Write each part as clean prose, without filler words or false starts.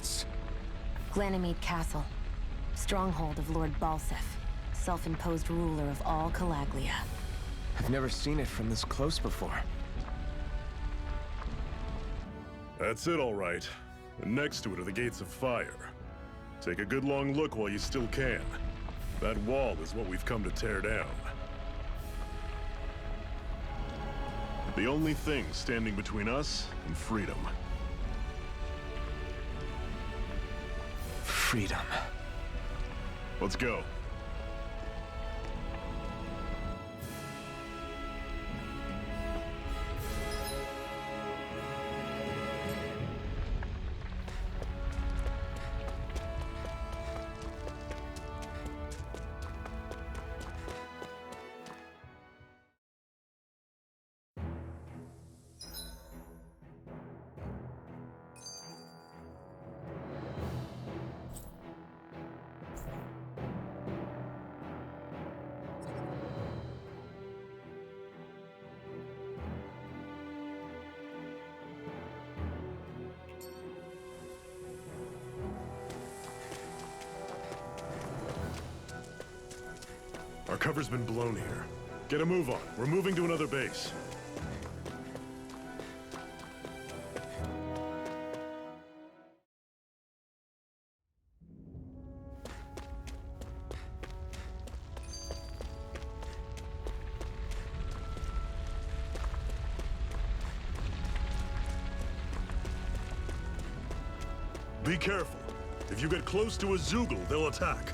this? Ganymede Castle. Stronghold of Lord Balsef, self-imposed ruler of all Calaglia. I've never seen it from this close before. That's it, all right. And next to it are the gates of fire. Take a good long look while you still can. That wall is what we've come to tear down. The only thing standing between us and freedom. Freedom. Let's go. Our cover's been blown here. Get a move on. We're moving to another base. Be careful. If you get close to a Zoogle, they'll attack.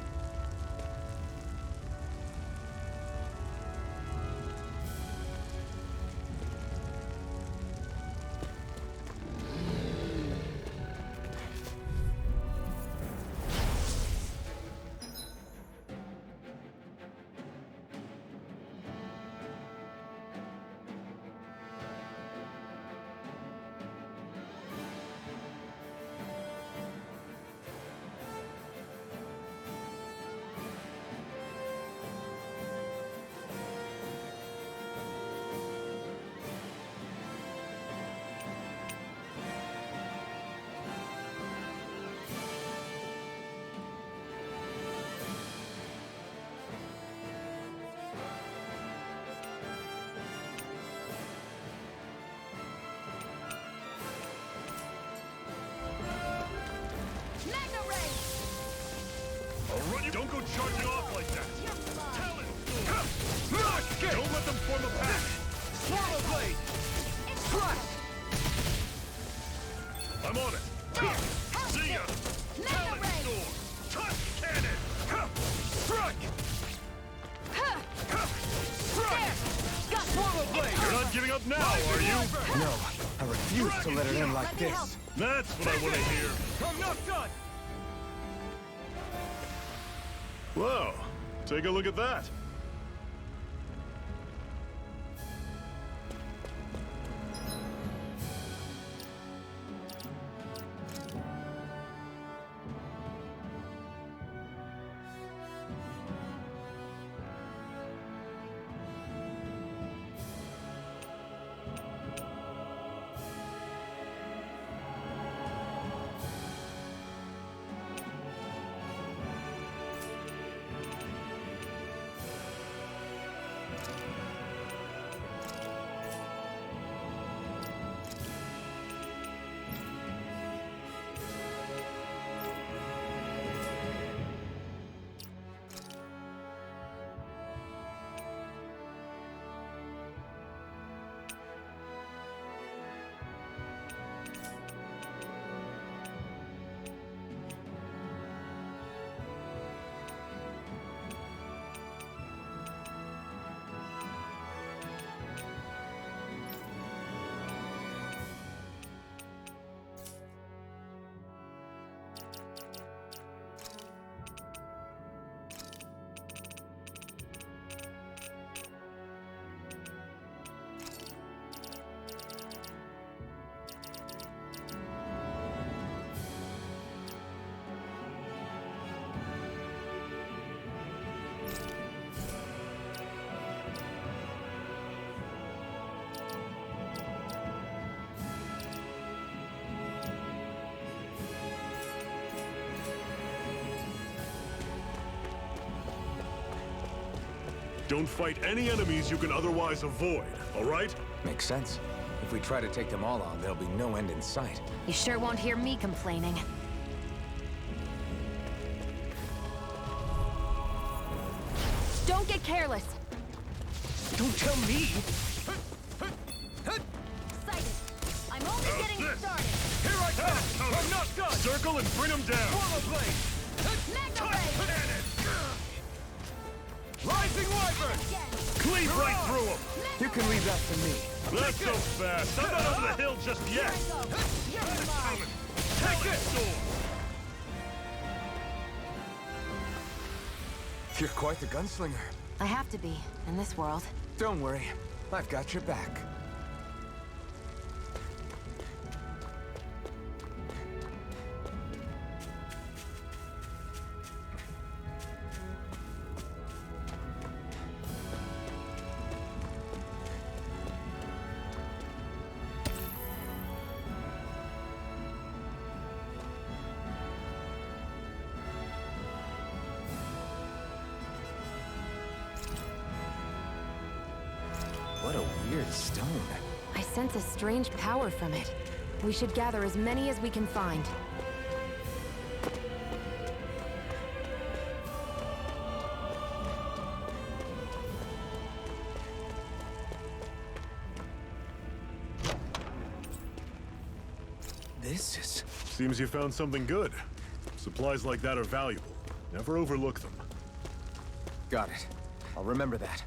Don't go charging off like that! Talon! Don't let them form a pack! Swallow Blade! Crush! I'm on it! See ya! Talon Storm! Tusk Cannon! Strike! Strike! Swallow Blade! You're not giving up now, are you? No, I refuse to let it end like this. That's what I want to hear! I'm not done! Whoa, take a look at that. Don't fight any enemies you can otherwise avoid, all right? Makes sense. If we try to take them all on, there'll be no end in sight. You sure won't hear me complaining. Don't get careless. Don't tell me! Excited. I'm only getting started. Here I come! I'm not done! Circle and bring them down! Magna Ray! Rising Wyvern! Cleave right through them! You can leave that to me. Not so fast! I'm not over the hill just yet! You're mine. Take it! You're quite the gunslinger. I have to be, in this world. Don't worry, I've got your back. What a weird stone. I sense a strange power from it. We should gather as many as we can find. This is... Seems you found something good. Supplies like that are valuable. Never overlook them. Got it. I'll remember that.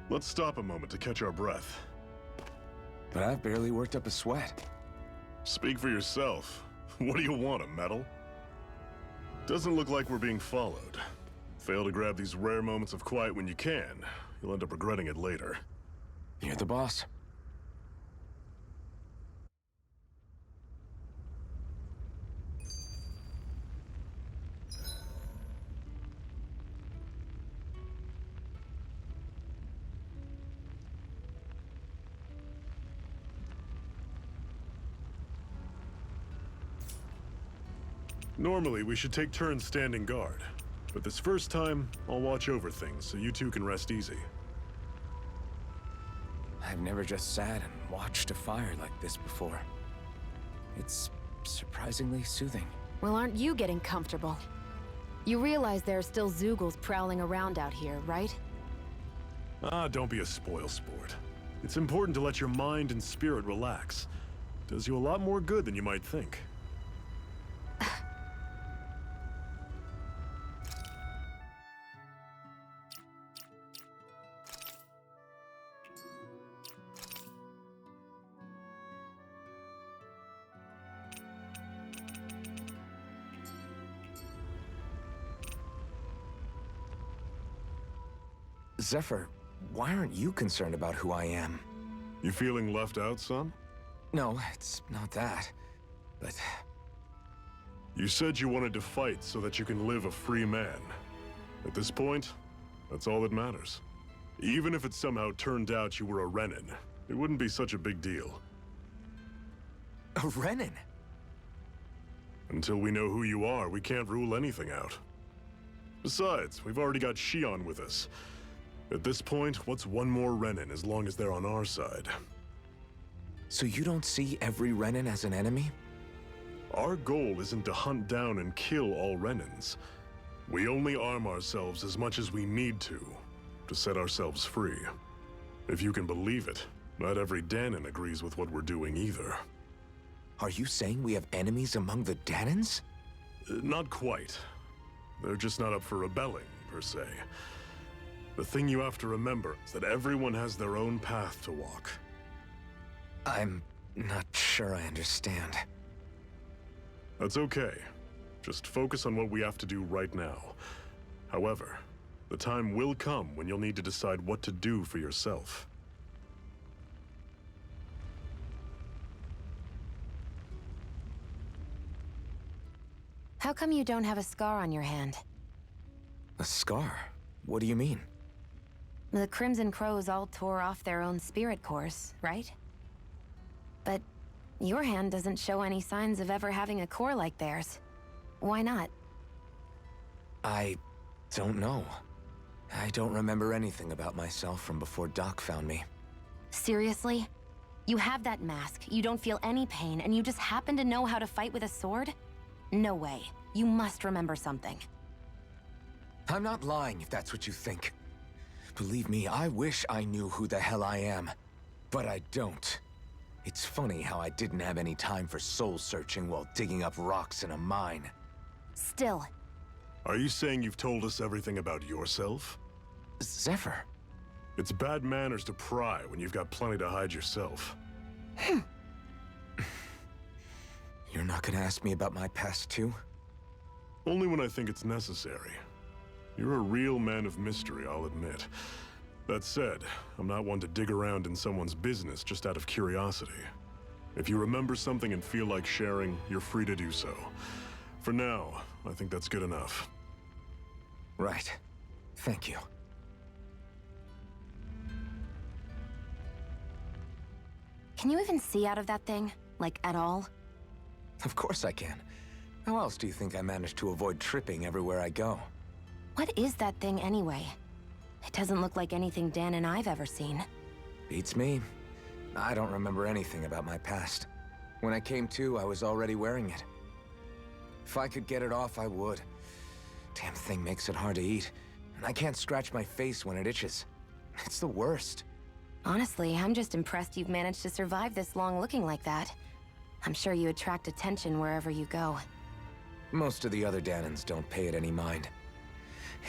Let's stop a moment to catch our breath. But I've barely worked up a sweat. Speak for yourself. What do you want, a medal? Doesn't look like we're being followed. Fail to grab these rare moments of quiet when you can. You'll end up regretting it later. You're the boss. Normally, we should take turns standing guard. But this first time, I'll watch over things so you two can rest easy. I've never just sat and watched a fire like this before. It's surprisingly soothing. Well, aren't you getting comfortable? You realize there are still Zeugles prowling around out here, right? Ah, don't be a spoilsport. It's important to let your mind and spirit relax. Does you a lot more good than you might think. Zephyr, why aren't you concerned about who I am? You feeling left out, son? No, it's not that. But You said you wanted to fight so that you can live a free man. At this point, that's all that matters. Even if it somehow turned out you were a Renin, it wouldn't be such a big deal. a Renin? Until we know who you are, we can't rule anything out. Besides, we've already got Shion with us. At this point, what's one more Renin as long as they're on our side? So you don't see every Renin as an enemy? Our goal isn't to hunt down and kill all Renins. We only arm ourselves as much as we need to set ourselves free. If you can believe it, not every Danon agrees with what we're doing either. Are you saying we have enemies among the Danons? Not quite. They're just not up for rebelling, per se. The thing you have to remember is that everyone has their own path to walk. I'm not sure I understand. That's okay. Just focus on what we have to do right now. However, the time will come when you'll need to decide what to do for yourself. How come you don't have a scar on your hand? A scar? What do you mean? The Crimson Crows all tore off their own spirit cores, right? But Your hand doesn't show any signs of ever having a core like theirs. Why not? I don't know. I don't remember anything about myself from before Doc found me. Seriously? You have that mask, you don't feel any pain, and you just happen to know how to fight with a sword? No way. You must remember something. I'm not lying if that's what you think. Believe me, I wish I knew who the hell I am. But I don't. It's funny how I didn't have any time for soul-searching while digging up rocks in a mine. Still. Are you saying you've told us everything about yourself? Zephyr. It's bad manners to pry when you've got plenty to hide yourself. You're not gonna ask me about my past too? Only when I think it's necessary. You're a real man of mystery, I'll admit. That said, I'm not one to dig around in someone's business just out of curiosity. If you remember something and feel like sharing, you're free to do so. For now, I think that's good enough. Right. Thank you. Can you even see out of that thing? Like, at all? Of course I can. How else do you think I managed to avoid tripping everywhere I go? What is that thing anyway? It doesn't look like anything Dan and I've ever seen. Beats me. I don't remember anything about my past. When I came to, I was already wearing it. If I could get it off, I would. Damn thing makes it hard to eat, and I can't scratch my face when it itches. It's the worst. Honestly, I'm just impressed you've managed to survive this long looking like that. I'm sure you attract attention wherever you go. Most of the other Danans don't pay it any mind.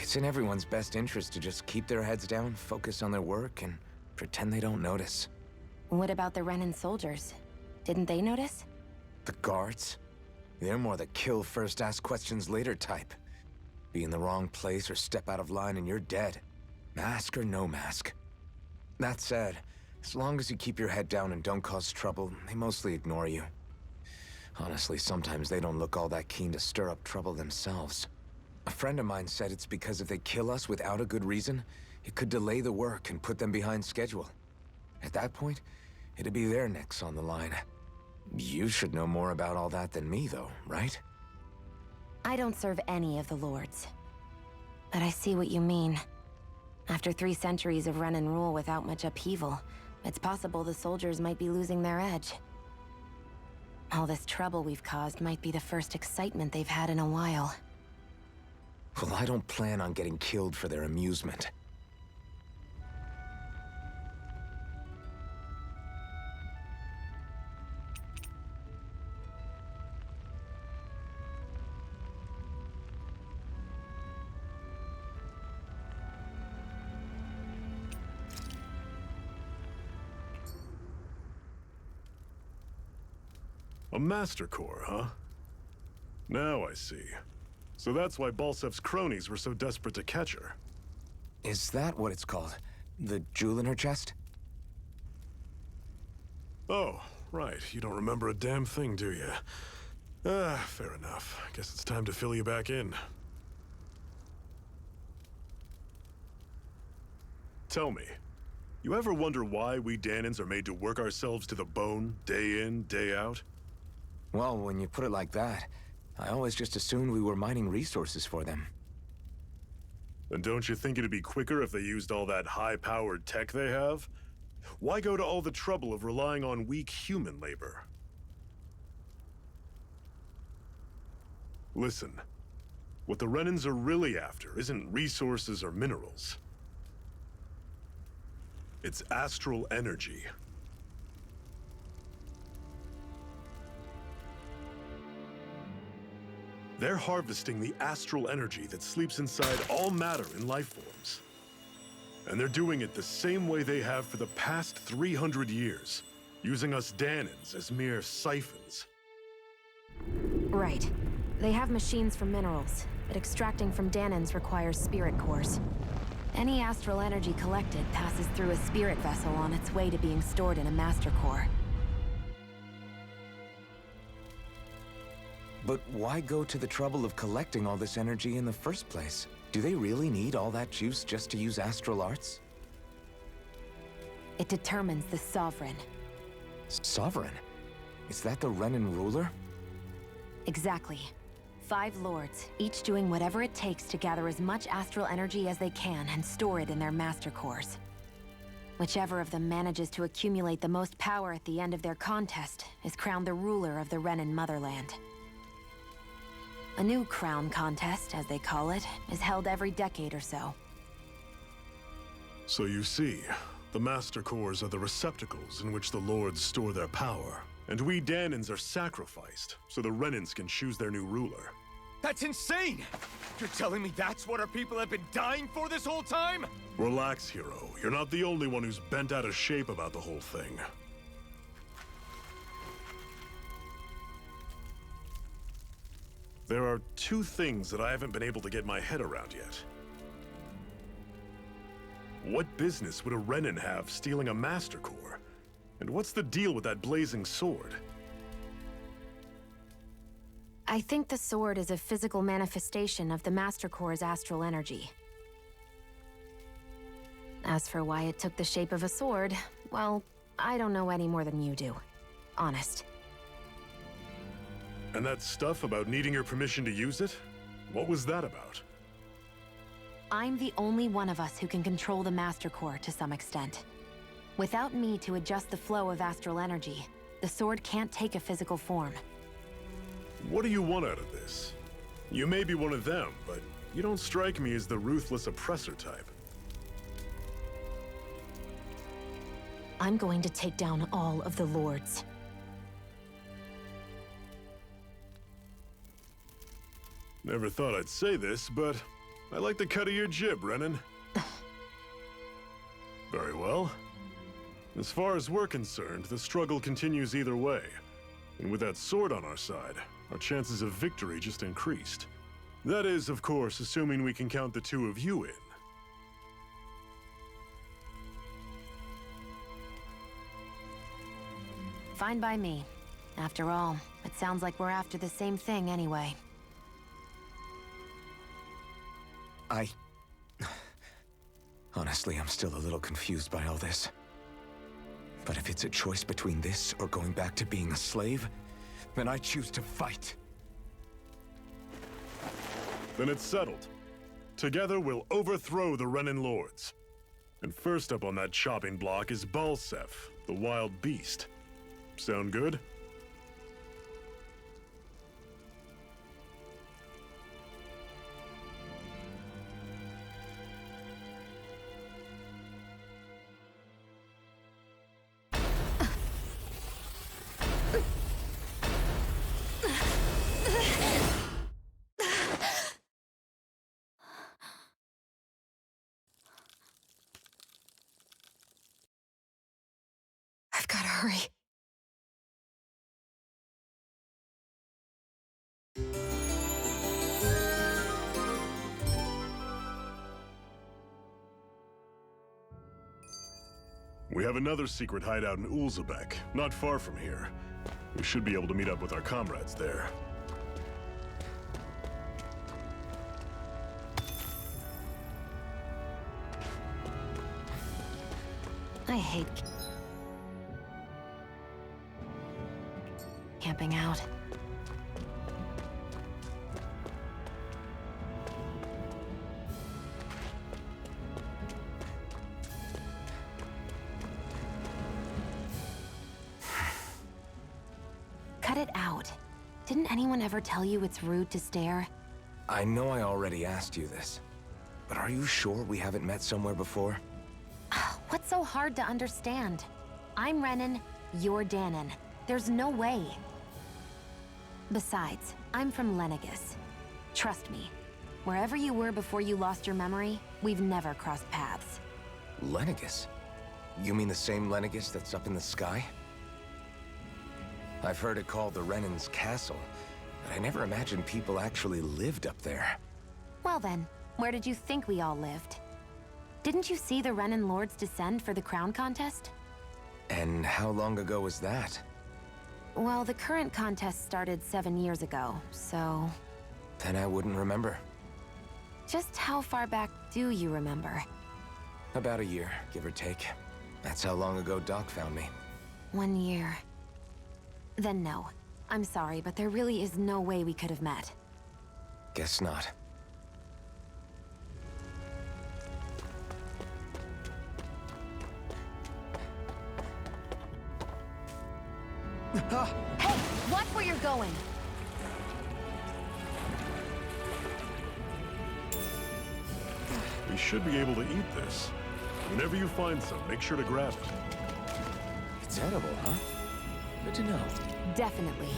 It's in everyone's best interest to just keep their heads down, focus on their work, and pretend they don't notice. What about the Renan soldiers? Didn't they notice? The guards? They're more the kill first, ask questions later type. Be in the wrong place or step out of line and you're dead. Mask or no mask. That said, as long as you keep your head down and don't cause trouble, they mostly ignore you. Honestly, sometimes they don't look all that keen to stir up trouble themselves. A friend of mine said it's because if they kill us without a good reason, it could delay the work and put them behind schedule. At that point, it'd be their necks on the line. You should know more about all that than me, though, right? I don't serve any of the lords. But I see what you mean. After 3 centuries of run and rule without much upheaval, it's possible the soldiers might be losing their edge. All this trouble we've caused might be the first excitement they've had in a while. Well, I don't plan on getting killed for their amusement. A Master Core, huh? Now I see. So that's why Balsef's cronies were so desperate to catch her. Is that what it's called? The jewel in her chest? Oh, right. You don't remember a damn thing, do you? Fair enough. Guess it's time to fill you back in. Tell me, you ever wonder why we Danans are made to work ourselves to the bone, day in, day out? Well, when you put it like that, I always just assumed we were mining resources for them. And don't you think it'd be quicker if they used all that high-powered tech they have? Why go to all the trouble of relying on weak human labor? Listen, what the Renans are really after isn't resources or minerals. It's astral energy. They're harvesting the astral energy that sleeps inside all matter in life forms. And they're doing it the same way they have for the past 300 years, using us Danans as mere siphons. Right. They have machines for minerals, but extracting from Danans requires spirit cores. Any astral energy collected passes through a spirit vessel on its way to being stored in a master core. But why go to the trouble of collecting all this energy in the first place? Do they really need all that juice just to use astral arts? It determines the Sovereign. Sovereign? Is that the Renan ruler? Exactly. 5 lords, each doing whatever it takes to gather as much astral energy as they can and store it in their master cores. Whichever of them manages to accumulate the most power at the end of their contest is crowned the ruler of the Renan motherland. A new crown contest, as they call it, is held every decade or so. So you see, the Master Cores are the receptacles in which the Lords store their power. And we Danans are sacrificed, so the Renans can choose their new ruler. That's insane! You're telling me that's what our people have been dying for this whole time? Relax, hero. You're not the only one who's bent out of shape about the whole thing. There are 2 things that I haven't been able to get my head around yet. What business would a Renan have stealing a Master Core? And what's the deal with that blazing sword? I think the sword is a physical manifestation of the Master Core's astral energy. As for why it took the shape of a sword, well, I don't know any more than you do. Honest. And that stuff about needing your permission to use it? What was that about? I'm the only one of us who can control the Master Core to some extent. Without me to adjust the flow of astral energy, the sword can't take a physical form. What do you want out of this? You may be one of them, but you don't strike me as the ruthless oppressor type. I'm going to take down all of the lords. Never thought I'd say this, but I like the cut of your jib, Renan. Very well. As far as we're concerned, the struggle continues either way. And with that sword on our side, our chances of victory just increased. That is, of course, assuming we can count the 2 of you in. Fine by me. After all, it sounds like we're after the same thing anyway. Honestly, I'm still a little confused by all this. But if it's a choice between this or going back to being a slave, then I choose to fight. Then it's settled. Together, we'll overthrow the Renan Lords. And first up on that chopping block is Balsef, the wild beast. Sound good? I've gotta hurry. We have another secret hideout in Ulzebek, not far from here. We should be able to meet up with our comrades there. I hate camping out. Cut it out. Didn't anyone ever tell you it's rude to stare? I know I already asked you this, but are you sure we haven't met somewhere before? What's so hard to understand? I'm Renan, you're Danan. There's no way. Besides, I'm from Lenegis. Trust me, wherever you were before you lost your memory, we've never crossed paths. Lenegis? You mean the same Lenegis that's up in the sky? I've heard it called the Renan's Castle, but I never imagined people actually lived up there. Well then, where did you think we all lived? Didn't you see the Renan Lords descend for the crown contest? And how long ago was that? Well, the current contest started 7 years ago, so... Then I wouldn't remember. Just how far back do you remember? About a year, give or take. That's how long ago Doc found me. 1 year. Then no. I'm sorry, but there really is no way we could have met. Guess not. Hey! Watch where you're going! We should be able to eat this. Whenever you find some, make sure to grab it. It's edible, huh? Good to know. Definitely.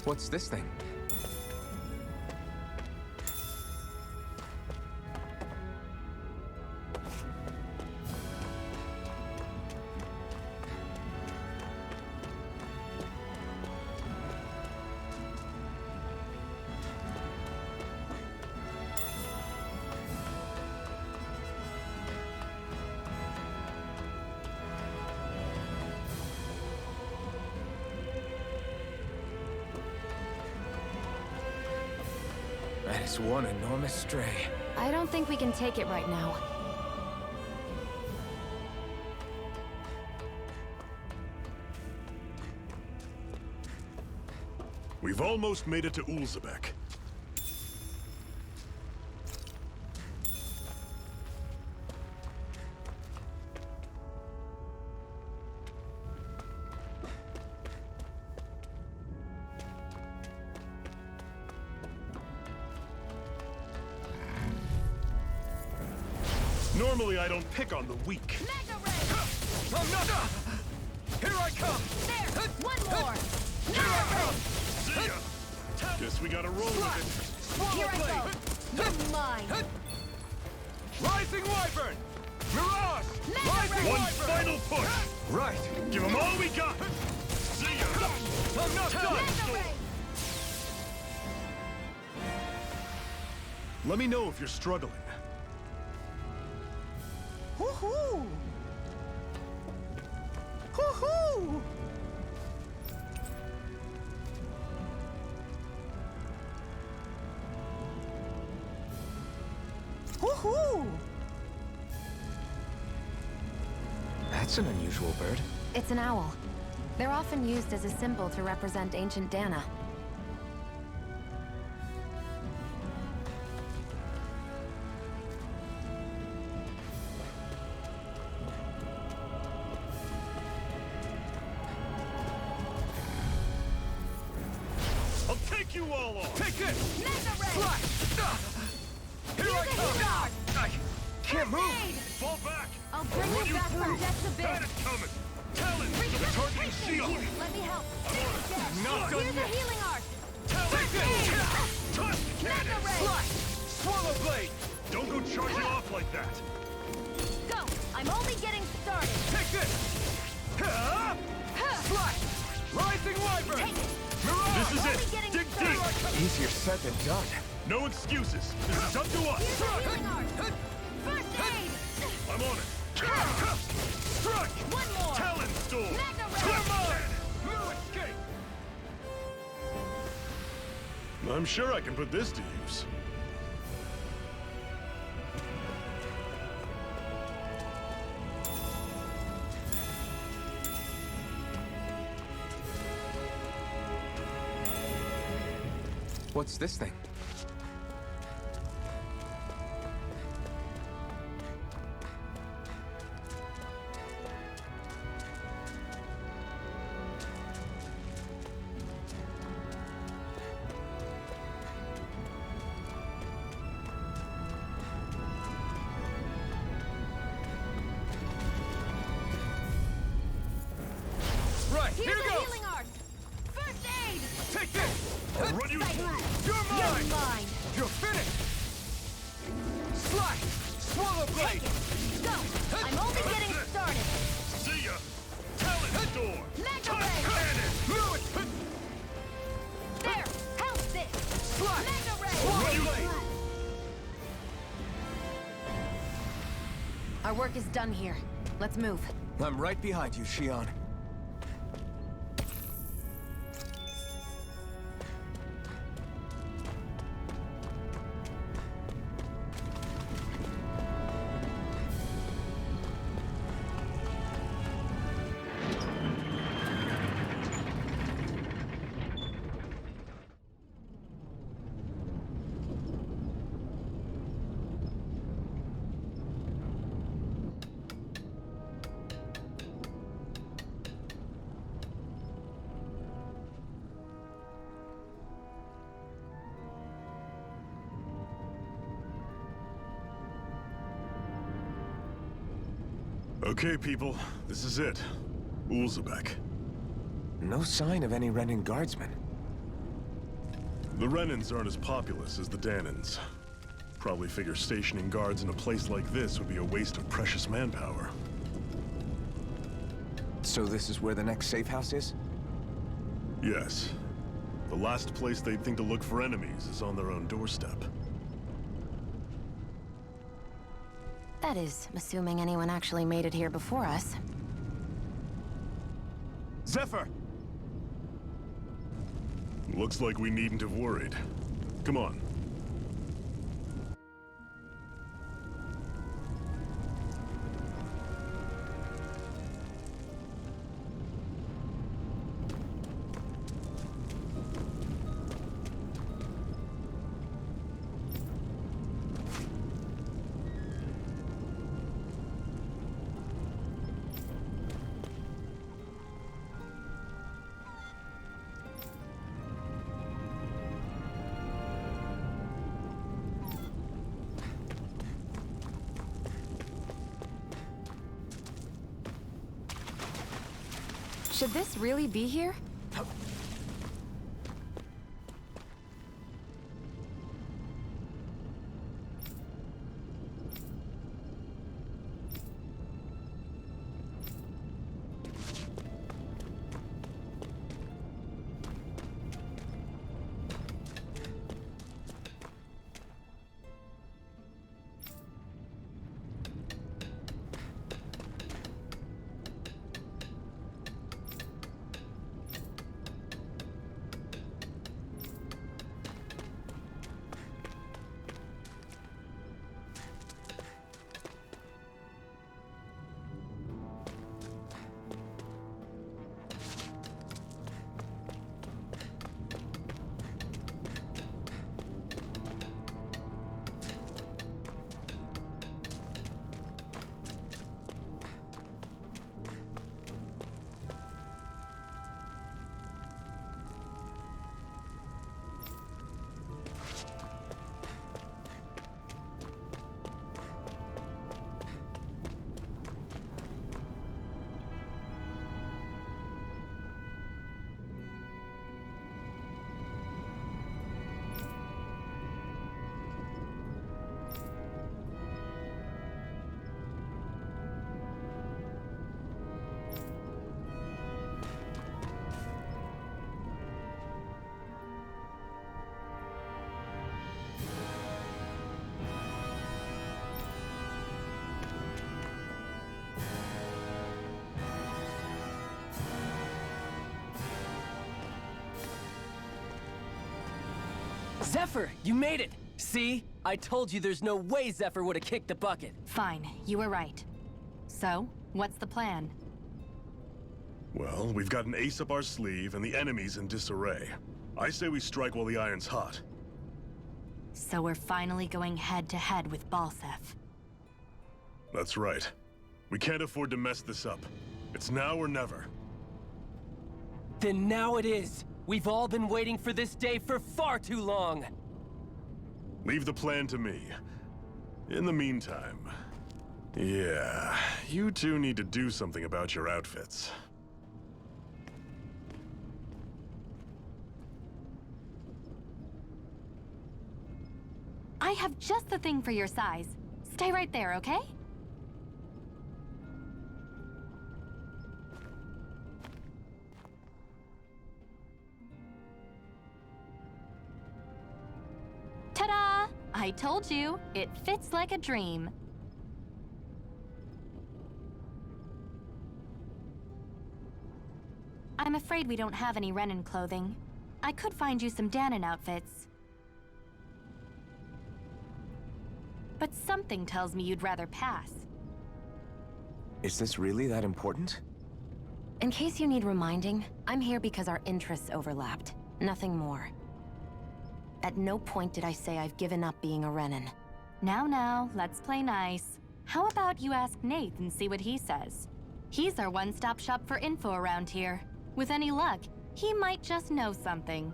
What's this thing? That is one enormous stray. I don't think we can take it right now. We've almost made it to Ulzebek. Normally I don't pick on the weak. Mega Ray! I'm not... Here I come! There! One more! Here I come! See ya! Guess we gotta roll with it. Here I go! You're mine! Rising Wyvern! Mirage! Mega Rising Ray! One Wyvern! final push! Right! Give them all we got! See ya! I'm not done! Mega Ray! Let me know if you're struggling. Hoo-hoo! Hoo-hoo! Hoo-hoo! That's an unusual bird. It's an owl. They're often used as a symbol to represent ancient Dana. I'll take you all on! Take this! Mega Ray! Slash! Here I Use a come! guard! I can't move! Aid! Fall back! I'll bring Run you back through. from death's abyss! Got it coming! Talon! To the targeting shield! Here, let me help. Not done Here's a yet. healing art. Take this! Toss the Mega cannon! Ray! Slash! Swallow blade! Don't go charging off like that! Go! I'm only getting started. Take this! Slash! Rising Wyvern! Take it. Mirage! This is Only it! getting Dig started. deep! Easier said than done. No excuses! This is up to us! Here's a healing art. First aid. I'm on it! Strike! One more. Talon storm! Mega Come Ray! on! No escape! I'm sure I can put this to use. What's this thing? Right, Here's here a goes! healing art. First aid. Take this! I'll run you through! You're You're mine! mine. You're finished! Slash! Swallow blade! Go! I'm only getting started. See ya! Talon storm! Mega Toss Ray! cannon! No Our work is done here. Let's move. I'm right behind you, Shion. Okay, people, this is it. Ulzebek. No sign of any Renin guardsmen. The Renins aren't as populous as the Danins. Probably figure stationing guards in a place like this would be a waste of precious manpower. So this is where the next safe house is? Yes. The last place they'd think to look for enemies is on their own doorstep. That is, assuming anyone actually made it here before us. Zephyr! Looks like we needn't have worried. Come on. Should this really be here? Zephyr, you made it! See? I told you there's no way Zephyr would have kicked the bucket. Fine, you were right. So, what's the plan? Well, we've got an ace up our sleeve and the enemy's in disarray. I say we strike while the iron's hot. So we're finally going head-to-head with Balseph. That's right. We can't afford to mess this up. It's now or never. Then now it is! We've all been waiting for this day for far too long! Leave the plan to me. In the meantime... yeah, you two need to do something about your outfits. I have just the thing for your size. Stay right there, okay? Ta-da! I told you, it fits like a dream. I'm afraid we don't have any Renin clothing. I could find you some Danon outfits. But something tells me you'd rather pass. Is this really that important? In case you need reminding, I'm here because our interests overlapped. Nothing more. At no point did I say I've given up being a Renin. Now, let's play nice. How about you ask Nath and see what he says? He's our one-stop shop for info around here. With any luck, he might just know something.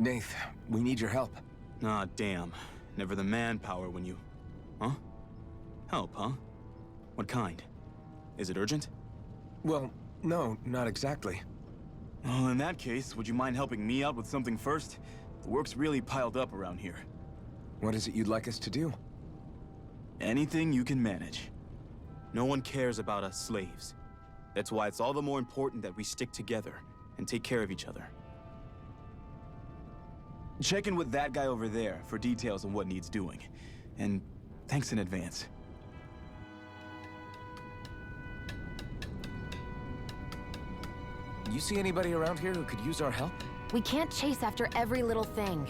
Nath, we need your help. Ah, damn. Never the manpower when you... Huh? Help, huh? What kind? Is it urgent? Well, no, not exactly. Well, in that case, would you mind helping me out with something first? The work's really piled up around here. What is it you'd like us to do? Anything you can manage. No one cares about us slaves. That's why it's all the more important that we stick together and take care of each other. Check in with that guy over there for details on what needs doing. And thanks in advance. You see anybody around here who could use our help? We can't chase after every little thing.